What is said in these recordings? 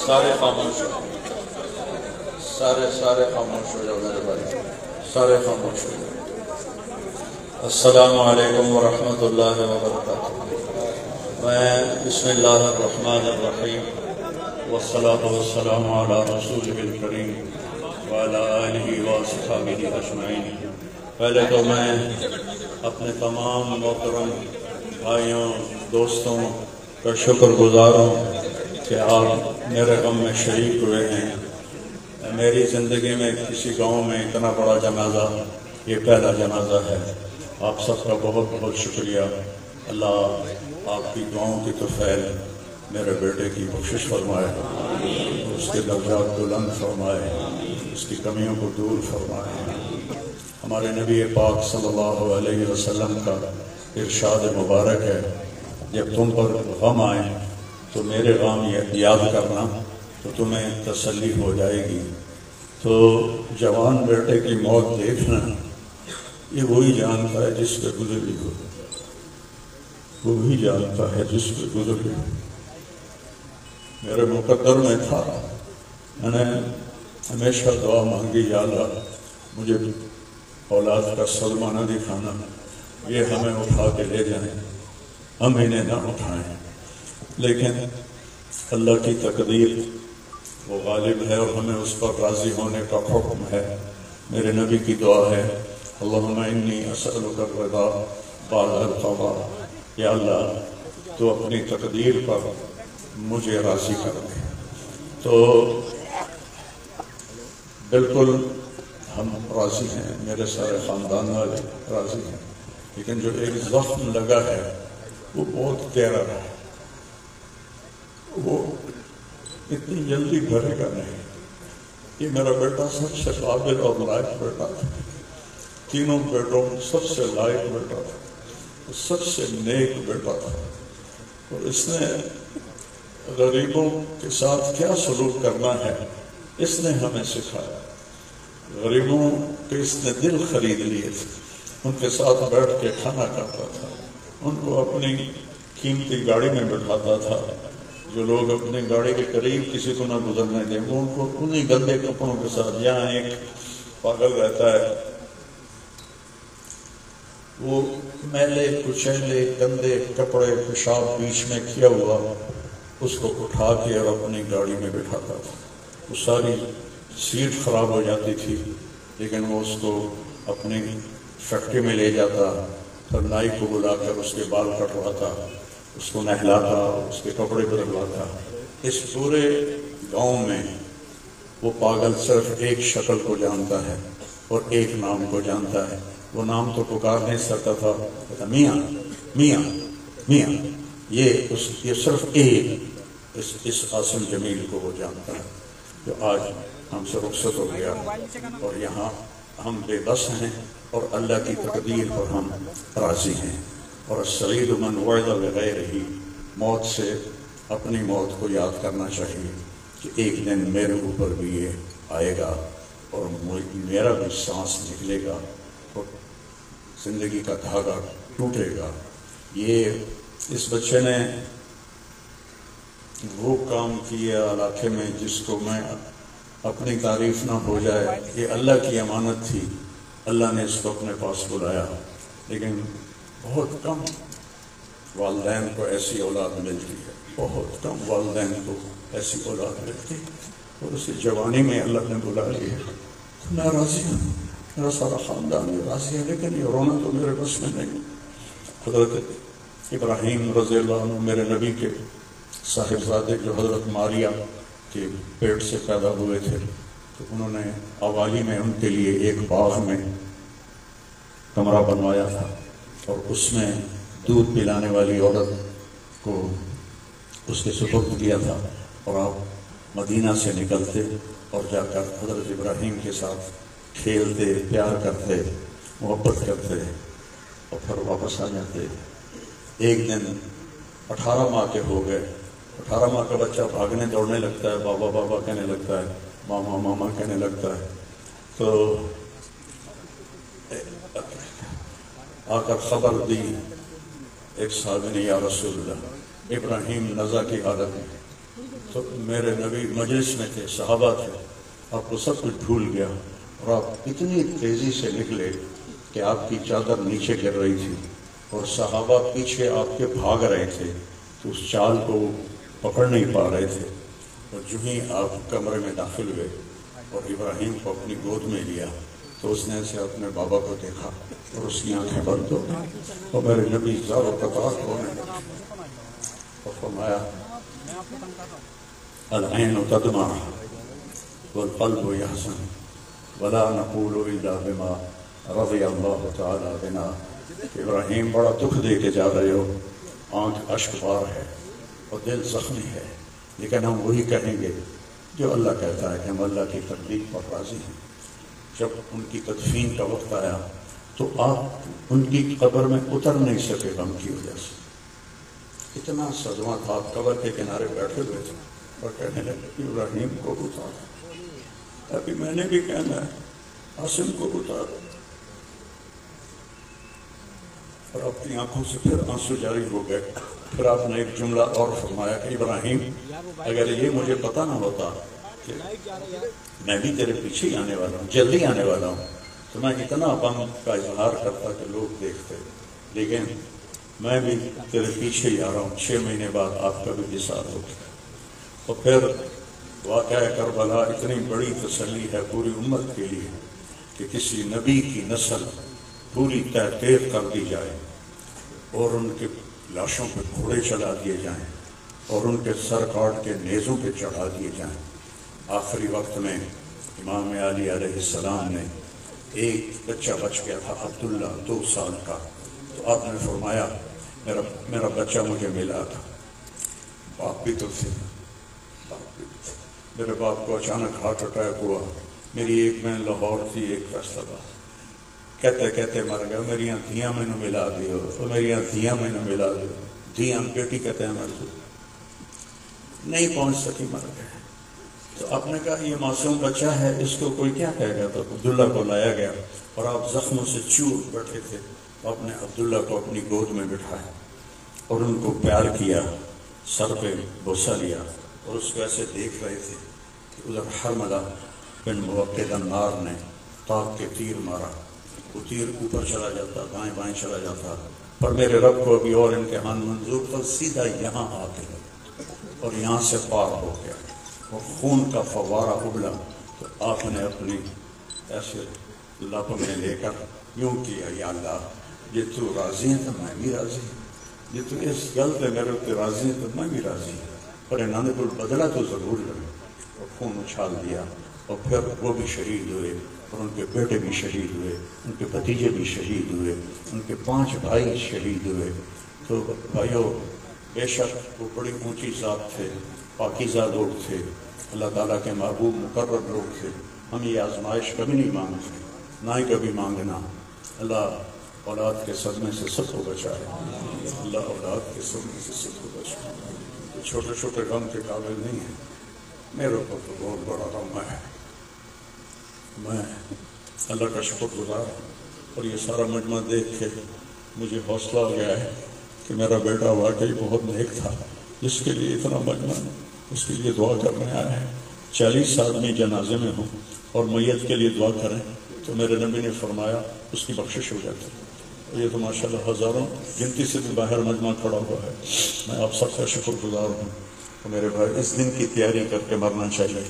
سارے خاموش ہو، سارے خاموش ہو جاؤ میرے بھائی، سارے خاموش ہو جاؤ۔ السلام علیکم ورحمۃ اللہ وبرکاتہ۔ میں بسم اللہ الرحمن الرحیم والصلاة والسلام علی رسولہ الکریم وعلی آلہ واصحابہ اجمعین۔ پہلے تو میں اپنے تمام محترم بھائیوں دوستوں کا شکر گزار ہوں کہ آپ میرے غم میں شریک ہوئے ہیں۔ میری زندگی میں کسی گاؤں میں اتنا بڑا جنازہ یہ پہلا جنازہ ہے۔ آپ سب کا بہت بہت شکریہ۔ اللہ آپ کی دعاؤں کی طفیل میرے بیٹے کی بخشش فرمائے، اس کے درجات بلند فرمائے، اس کی کمیوں کو دور فرمائے۔ ہمارے نبی پاک صلی اللہ علیہ وسلم کا ارشاد مبارک ہے، جب تم پر غم آئے تو میرے غم یاد کرنا تو تمہیں تسلی ہو جائے گی۔ تو جوان بیٹے کی موت دیکھنا یہ وہی جانتا ہے جس پہ گزری ہو، وہی جانتا ہے جس پہ گزری ہو۔ میرے مقدر میں تھا، میں نے ہمیشہ دعا مانگی، یا اللہ مجھے اولاد کا صدمہ نہ دکھانا، یہ ہمیں اٹھا کے لے جائیں، ہم انہیں نہ اٹھائیں۔ لیکن اللہ کی تقدیر وہ غالب ہے اور ہمیں اس پر راضی ہونے کا حکم ہے۔ میرے نبی کی دعا ہے، اللہم انی اسألک الرضا بعد القضاء، یا اللہ تو اپنی تقدیر پر مجھے راضی کر دے۔ تو بالکل ہم راضی ہیں، میرے سارے خاندان والے راضی ہیں، لیکن جو ایک زخم لگا ہے وہ بہت گہرا ہے، وہ اتنی جلدی بھرے گا نہیں۔ یہ میرا بیٹا سب سے قابل اور لائق بیٹا تھا، تینوں بیٹوں سب سے لائق بیٹا تھا، سب سے نیک بیٹا تھا، اور اس نے غریبوں کے ساتھ کیا سلوک کرنا ہے اس نے ہمیں سکھایا۔ غریبوں کے اس نے دل خرید لیے تھے، ان کے ساتھ بیٹھ کے کھانا کھاتا تھا، ان کو اپنی قیمتی گاڑی میں بٹھاتا تھا۔ جو لوگ اپنی گاڑی کے قریب کسی کو نہ گزرنے دیں، وہ ان کو انہی گندے کپڑوں کے ساتھ، یہاں ایک پاگل رہتا ہے، وہ میلے کچیلے گندے کپڑے پیشاب بیچ میں کیا ہوا اس کو اٹھا کے اور اپنی گاڑی میں بٹھاتا تھا۔ وہ ساری سیٹ خراب ہو جاتی تھی، لیکن وہ اس کو اپنی فیکٹری میں لے جاتا، پھر نائی کو بلا کر اس کے بال کٹواتا، اس کو نہلاتا، اس کے کپڑے بدلواتا۔ اس پورے گاؤں میں وہ پاگل صرف ایک شکل کو جانتا ہے اور ایک نام کو جانتا ہے۔ وہ نام تو پکار نہیں سکتا تھا، کہتا میاں میاں میاں، یہ صرف ایک اس قاسم جمیل کو وہ جانتا ہے، جو آج ہم سے رخصت ہو گیا، اور یہاں ہم بے بس ہیں اور اللہ کی تقدیر پر ہم راضی ہیں۔ اور السعید من وعد بغیرہ، موت سے اپنی موت کو یاد کرنا چاہیے کہ ایک دن میرے اوپر بھی یہ آئے گا اور میرا بھی سانس نکلے گا اور زندگی کا دھاگا ٹوٹے گا۔ یہ اس بچے نے وہ کام کیا علاقے میں جس کو میں اپنی تعریف نہ ہو جائے، یہ اللہ کی امانت تھی، اللہ نے اس کو اپنے پاس بلایا۔ لیکن بہت کم والدین کو ایسی اولاد ملتی ہے، بہت کم والدین کو ایسی اولاد ملتی، اور اسی جوانی میں اللہ نے بلا لیا۔ تو میں راضی ہوں، میرا سارا خاندان بھی راضی ہے، لیکن یہ رونا تو میرے بس میں نہیں۔ حضرت ابراہیم رضی اللہ عنہ میرے نبی کے صاحبزادے جو حضرت ماریہ کے پیٹ سے پیدا ہوئے تھے، تو انہوں نے حوالی میں ان کے لیے ایک باغ میں کمرہ بنوایا تھا، اور اس میں دودھ پلانے والی عورت کو اس کے سپرد کیا تھا، اور آپ مدینہ سے نکلتے اور جا کر حضرت ابراہیم کے ساتھ کھیلتے، پیار کرتے، محبت کرتے، اور پھر واپس آ جاتے۔ ایک دن 18 ماہ کے ہو گئے، 18 ماہ کا بچہ بھاگنے دوڑنے لگتا ہے، بابا بابا کہنے لگتا ہے، ماما ماما کہنے لگتا ہے۔ تو آ کر خبر دی ایک صحابی نے، یا رسول اللہ ابراہیم نزع کی حالت میں تو میرے نبی مجلس میں تھے، صحابہ تھے، آپ کو سب کچھ بھول گیا اور آپ اتنی تیزی سے نکلے کہ آپ کی چادر نیچے گر رہی تھی اور صحابہ پیچھے آپ کے بھاگ رہے تھے، تو اس چال کو پکڑ نہیں پا رہے تھے، اور جو ہی آپ کمرے میں داخل ہوئے اور ابراہیم کو اپنی گود میں لیا تو اس نے ایسے اپنے بابا کو دیکھا اور اس کی آنکھیں بند ہو گئی اور میرے نبی زار و قطار ہونے لگے اور فرمایا العین تدمع والقلب یحزن ولا نقول الا بما رضی اللہ تعالی بنا. ابراہیم بڑا دکھ دے کے جا رہے ہو، آنکھ اشک بار ہے اور دل زخمی ہے، لیکن ہم وہی کہیں گے جو اللہ کہتا ہے کہ ہم اللہ کی تقدیر پر راضی ہیں. جب ان کی تدفین کا وقت آیا تو آپ ان کی قبر میں اتر نہیں سکے غم کی وجہ سے، اتنا صدمہ تھا. آپ قبر کے کنارے بیٹھے ہوئے تھے اور کہنے لگے ابراہیم کو اتار، ابھی میں نے بھی کہنا ہے عاصم کو اتار. اور اپنی آنکھوں سے پھر آنسو جاری ہو گئے. پھر آپ نے ایک جملہ اور فرمایا کہ ابراہیم اگر یہ مجھے پتا نہ ہوتا کہ میں بھی تیرے پیچھے ہی آنے والا ہوں، جلدی آنے والا ہوں، تو میں اتنا غم کا اظہار کرتا کہ لوگ دیکھتے، لیکن میں بھی تیرے پیچھے ہی آ رہا ہوں. 6 مہینے بعد آپ کا بھی وصال ہو گیا. اور پھر واقعہ کربلا اتنی بڑی تسلی ہے پوری امت کے لیے کہ کسی نبی کی نسل پوری تحقیق کر دی جائے اور ان کے لاشوں پہ گھوڑے چلا دیے جائیں اور ان کے سر کاٹ کے نیزوں پہ چڑھا دیے جائیں. آخری وقت میں امام علی علیہ السلام نے ایک بچہ بچ گیا تھا عبداللہ 2 سال کا، تو آپ نے فرمایا میرا بچہ مجھے ملا تھا. باپ بھی تو تھے، میرے باپ کو اچانک ہارٹ اٹیک ہوا. میری ایک بہن لاہور تھی، ایک فیصلہ باد، کہتے کہتے مر گیا. میری دھیاں میں ملا دیو، میری دھیاں میں ملا دیو. دھیاں بیٹی کہتے ہیں مر گئی، نہیں پہنچ سکی، مر گئے. تو آپ نے کہا یہ معصوم بچہ ہے، اس کو کوئی کیا کہے گا. تو عبداللہ کو لایا گیا اور آپ زخموں سے چور بیٹھے تھے. آپ نے عبداللہ کو اپنی گود میں بٹھایا اور ان کو پیار کیا، سر پہ بوسہ لیا اور اس کو ایسے دیکھ رہے تھے کہ ادھر حرملہ بن موقد النار نے تاک کے تیر مارا. وہ تیر اوپر چلا جاتا، بائیں بائیں چلا جاتا، پر میرے رب کو ابھی اور امتحان منظور تھا. سیدھا یہاں آ کے اور یہاں سے پار ہو گیا اور خون کا فوارہ ابلا. تو آپ نے اپنی ایسے لب میں لے کر یوں کیا، یا اللہ یہ تو راضی ہے تو میں بھی راضی ہوں، یہ تو اس گل پہ میرے اوپر راضی ہے تو میں بھی راضی ہوں، پر انہوں نے کوئی بدلہ تو ضرور لگا. اور خون اچھال دیا اور پھر وہ بھی شہید ہوئے اور ان کے بیٹے بھی شہید ہوئے، ان کے بھتیجے بھی شہید ہوئے، ان کے 5 بھائی شہید ہوئے. تو بھائیو، بے شک وہ بڑی اونچی ذات تھے، پاکیزہ لوگ تھے، اللہ تعالیٰ کے محبوب مقرب لوگ تھے. ہم یہ آزمائش کبھی نہیں مانگتے، نہ ہی کبھی مانگنا. اللہ اولاد کے صدمے سے سب کو بچائے، اللہ اولاد کے صدمے سے سب کو بچائے. چھوٹے چھوٹے غم کے قابل نہیں ہیں، میرے اوپر تو بہت بڑا غم ہے. میں اللہ کا شکر گزار ہوں اور یہ سارا مجمع دیکھ کے مجھے حوصلہ ہو گیا ہے کہ میرا بیٹا واقعی بہت نیک تھا، جس کے لیے اتنا مجمع اس کے لیے دعا کرنے آیا ہے. 40 آدمی جنازے میں ہوں اور میت کے لیے دعا کریں تو میرے نبی نے فرمایا اس کی بخشش ہو جاتی ہے. یہ تو ماشاءاللہ ہزاروں گنتی سے بھی باہر مجمع کھڑا ہوا ہے. میں آپ سب کا شکر گزار ہوں. تو میرے بھائی اس دن کی تیاری کر کے مرنا چاہیے.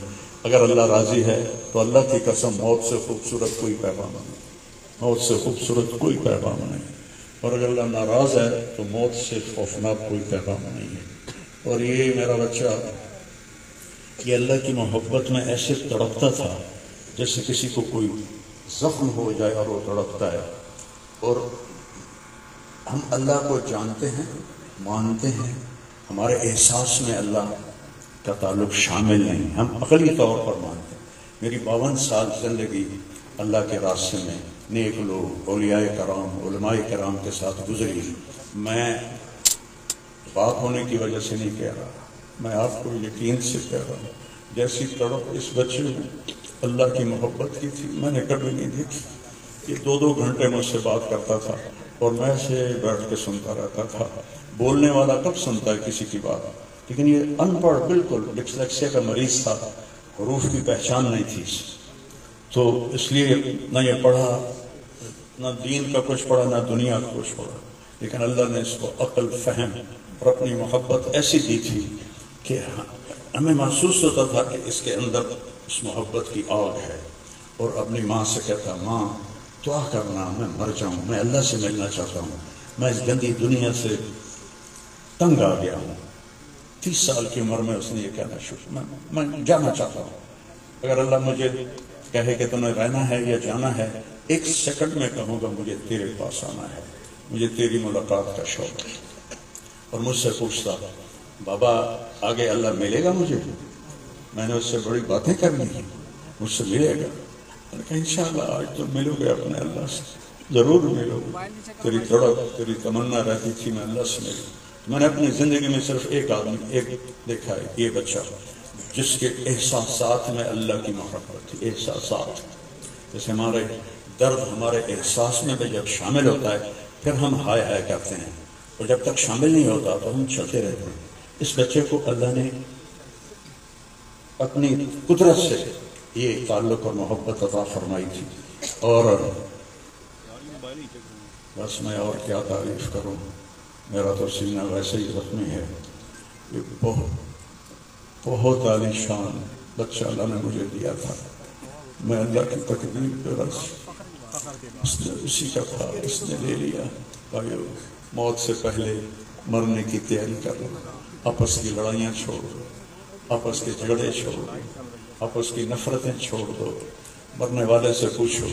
اگر اللہ راضی ہے تو اللہ کی قسم موت سے خوبصورت کوئی پیغام نہیں، موت سے خوبصورت کوئی پیغام نہیں. اور اگر اللہ ناراض ہے تو موت سے خوفناک کوئی پیغام نہیں ہے. اور یہ میرا بچہ یہ اللہ کی محبت میں ایسے تڑپتا تھا جیسے کسی کو کوئی زخم ہو جائے اور وہ تڑپتا ہے. اور ہم اللہ کو جانتے ہیں، مانتے ہیں، ہمارے احساس میں اللہ کا تعلق شامل نہیں، ہم عقلی طور پر مانتے ہیں. میری 52 سال زندگی اللہ کے راستے میں نیک لوگ، اولیاء کرام، علماء کرام کے ساتھ گزری. میں باپ ہونے کی وجہ سے نہیں کہہ رہا، میں آپ کو یقین سے کہہ رہا ہوں جیسی تڑپ اس بچے میں اللہ کی محبت کی تھی میں نے کبھی نہیں دیکھی. یہ 2 گھنٹے مجھ سے بات کرتا تھا اور میں سے بیٹھ کے سنتا رہتا تھا. بولنے والا کب سنتا ہے کسی کی بات؟ لیکن یہ ان پڑھ بالکل ڈسلیکسیا کا مریض تھا، حروف کی پہچان نہیں تھی، تو اس لیے نہ یہ پڑھا، نہ دین کا کچھ پڑھا، نہ دنیا کا کچھ پڑھا، لیکن اللہ نے اس کو عقل، فہم اور اپنی محبت ایسی دی تھی کہ ہمیں محسوس ہوتا تھا کہ اس کے اندر اس محبت کی آگ ہے، اور اپنی ماں سے کہتا، ماں دعا کرنا میں مر جاؤں، میں اللہ سے ملنا چاہتا ہوں، میں اس گندی دنیا سے تنگ آ گیا ہوں۔ 30 سال کی عمر میں اس نے یہ کہنا شروع، میں جانا چاہتا ہوں، اگر اللہ مجھے کہے کہ تمہیں رہنا ہے یا جانا ہے، 1 سیکنڈ میں کہوں گا مجھے تیرے پاس آنا ہے، مجھے تیری ملاقات کا شوق ہے۔ اور مجھ سے پوچھتا، بابا آگے اللہ ملے گا مجھے؟ میں نے اس سے بڑی باتیں کرنی ہیں، مجھ سے ملے گا؟ میں نے کہا انشاءاللہ آج تو ملو گے اپنے اللہ سے، ضرور ملو گے، تیری تڑپ، تیری تمنا رہتی تھی میں اللہ سے ملوں۔ میں نے اپنی زندگی میں صرف ایک آدمی دیکھا ہے، یہ بچہ جس کے احساسات میں اللہ کی محبت تھی۔ احساسات جیسے ہمارے درد ہمارے احساس میں بھی جب شامل ہوتا ہے پھر ہم ہائے ہائے کرتے ہیں، اور جب تک شامل نہیں ہوتا تو ہم چلتے رہتے ہیں۔ اس بچے کو اللہ نے اپنی قدرت سے یہ تعلق اور محبت عطا فرمائی تھی، اور بس میں اور کیا تعریف کروں، میرا تو سینہ ویسے ہی زخمی ہے۔ یہ بہت عالی شان بچہ اللہ نے مجھے دیا تھا، میں اللہ کی تقدیر پہ بس اسی کا تھا، اس نے لے لیا۔ بھائیو، موت سے پہلے مرنے کی تیاری کر لو، آپس کی لڑائیاں چھوڑ دو، آپس کے جھگڑے چھوڑ دو، آپس کی نفرتیں چھوڑ دو۔ مرنے والے سے پوچھو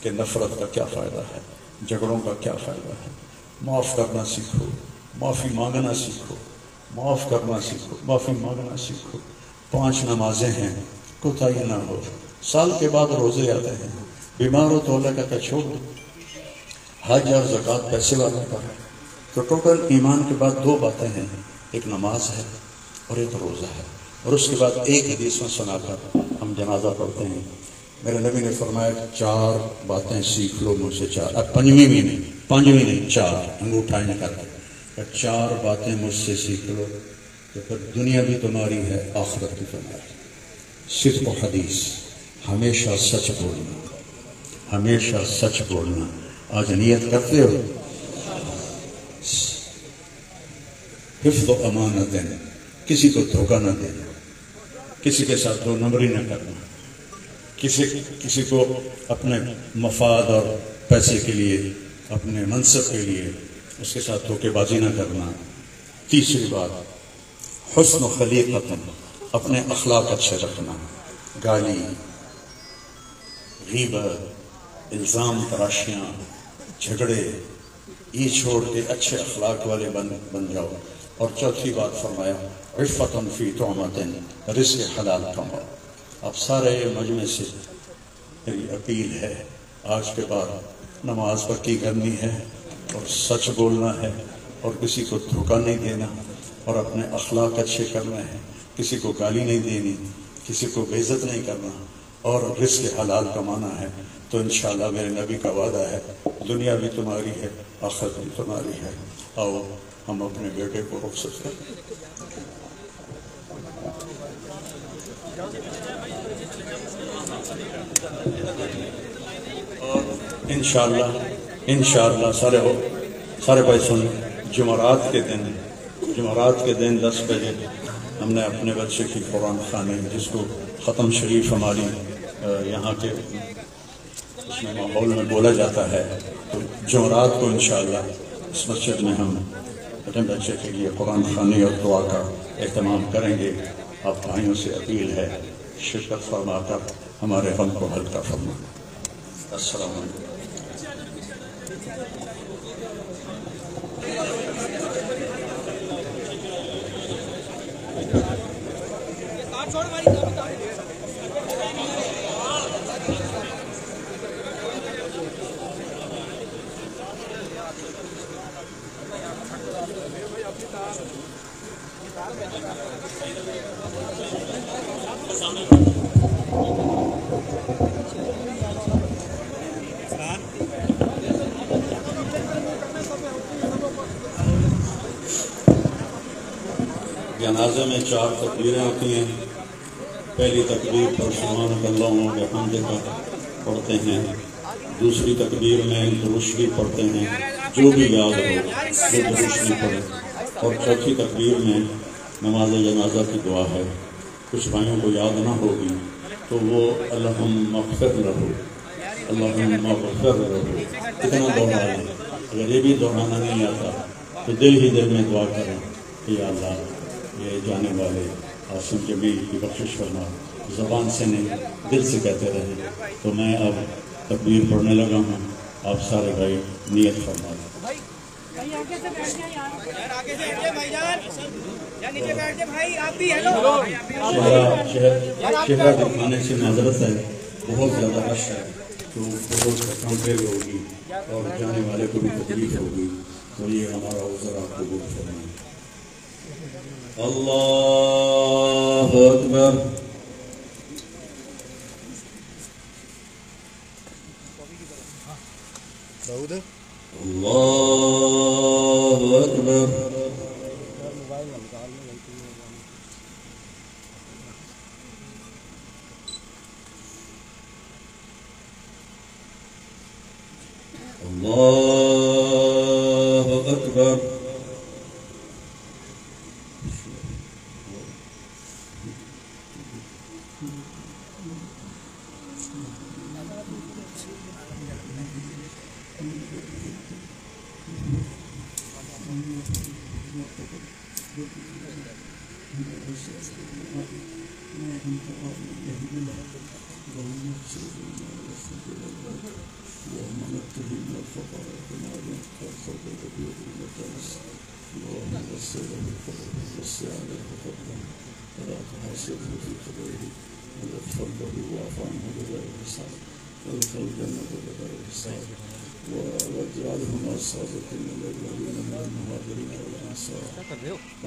کہ نفرت کا کیا فائدہ ہے، جھگڑوں کا کیا فائدہ ہے۔ معاف کرنا سیکھو، معافی مانگنا سیکھو، معاف کرنا سیکھو، معافی مانگنا سیکھو۔ 5 نمازیں ہیں، کوتاہی نہ ہو۔ سال کے بعد روزے آتے ہیں، بیمار ہو تو اللہ کا چھوڑ دو۔ حج اور زکوٰۃ پیسے والوں کا ہے۔ تو ٹوٹل ایمان کے بعد 2 باتیں ہیں، ایک نماز ہے اور ایک روزہ ہے، اور اس کے بعد ایک حدیث میں سنا کر ہم جنازہ پڑھتے ہیں۔ میرے نبی نے فرمایا 4 باتیں سیکھ لو مجھ سے، 4، اب 5ویں نہیں 4، انگوٹھا نہ کر کے 4 باتیں مجھ سے سیکھ لو تو پھر دنیا بھی تمہاری ہے، آخرت بھی تمہاری۔ صدق و حدیث، ہمیشہ سچ بولنا، ہمیشہ سچ بولنا۔ آج نیت کرتے ہو؟ حفظ و امانت، کسی کو دھوکہ نہ دینا، کسی کے ساتھ 2 نمبری نہ کرنا، کسی کو اپنے مفاد اور پیسے کے لیے، اپنے منصب کے لیے اس کے ساتھ دھوکے بازی نہ کرنا۔ تیسری بات، حسن و خلیقت، اپنے اخلاق اچھے رکھنا، گالی، غیبت، الزام تراشیاں، جھگڑے، یہ چھوڑ کے اچھے اخلاق والے بن جاؤ۔ اور چوتھی بات فرمایا، عفت فی طعمۃ، رزق حلال کماؤ۔ اب سارے مجمع سے میری اپیل ہے، آج کے بعد نماز پکی کرنی ہے اور سچ بولنا ہے، اور کسی کو دھوکہ نہیں دینا، اور اپنے اخلاق اچھے کرنا ہے، کسی کو گالی نہیں دینی، کسی کو بے عزت نہیں کرنا، اور رزق حلال کمانا ہے۔ تو انشاءاللہ میرے نبی کا وعدہ ہے، دنیا بھی تمہاری ہے، آخرت بھی تمہاری ہے۔ آؤ ہم اپنے بیٹے کو رخصت کریں۔ اور انشاءاللہ سارے بھائی سن، جمعرات کے دن 10 بجے ہم نے اپنے بچے کی قرآن خوانی، جس کو ختم شریف ہماری یہاں کے اس میں ماحول میں بولا جاتا ہے، تو جمعرات کو انشاءاللہ اس مسجد میں ہم اپنے بچے کے لیے قرآن خوانی اور دعا کا اہتمام کریں گے۔ آپ بھائیوں سے اپیل ہے، شرکت فرما کر ہمارے غم کو ہلکا فرمائیں۔ السلام علیکم۔ جنازے میں 4 تکبیریں ہوتی ہیں. پہلی تکبیر پر سبحانک اللہم و بحمدک پڑھتے ہیں. دوسری تکبیر میں درشری پڑھتے ہیں، جو بھی یاد ہو وہ درشری پڑھیں. اور چوتھی تکبیر میں نماز جنازہ کی دعا ہے. کچھ بھائیوں کو یاد نہ ہوگی تو وہ اللہم اغفر لہو، اللہم اغفر لہو اتنا دوہرا لیں. اگر یہ بھی دہرانا نہیں آتا تو دل ہی دل میں دعا کریں کہ یا اللہ یہ جانے والے عاصم جمیل کی بخشش فرما. زبان سے نہیں دل سے کہتے رہے. تو میں اب تکبیر پڑھنے لگا ہوں، آپ سارے بھائی نیت فرما لیں. چہرہ دکھانے سے معذرت ہے، بہت زیادہ رش ہے تو بہت کمپیئر ہوگی اور جانے والے کو بھی تکلیف ہوگی، تو یہ ہمارا عذر آپ قبول فرمائیں. اللہ اکبر. اللہ اکبر. اللہ اکبر.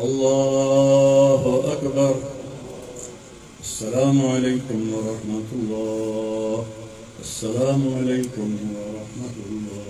اللہ اکبر. السلام علیکم ورحمۃ اللہ. السلام علیکم ورحمۃ اللہ.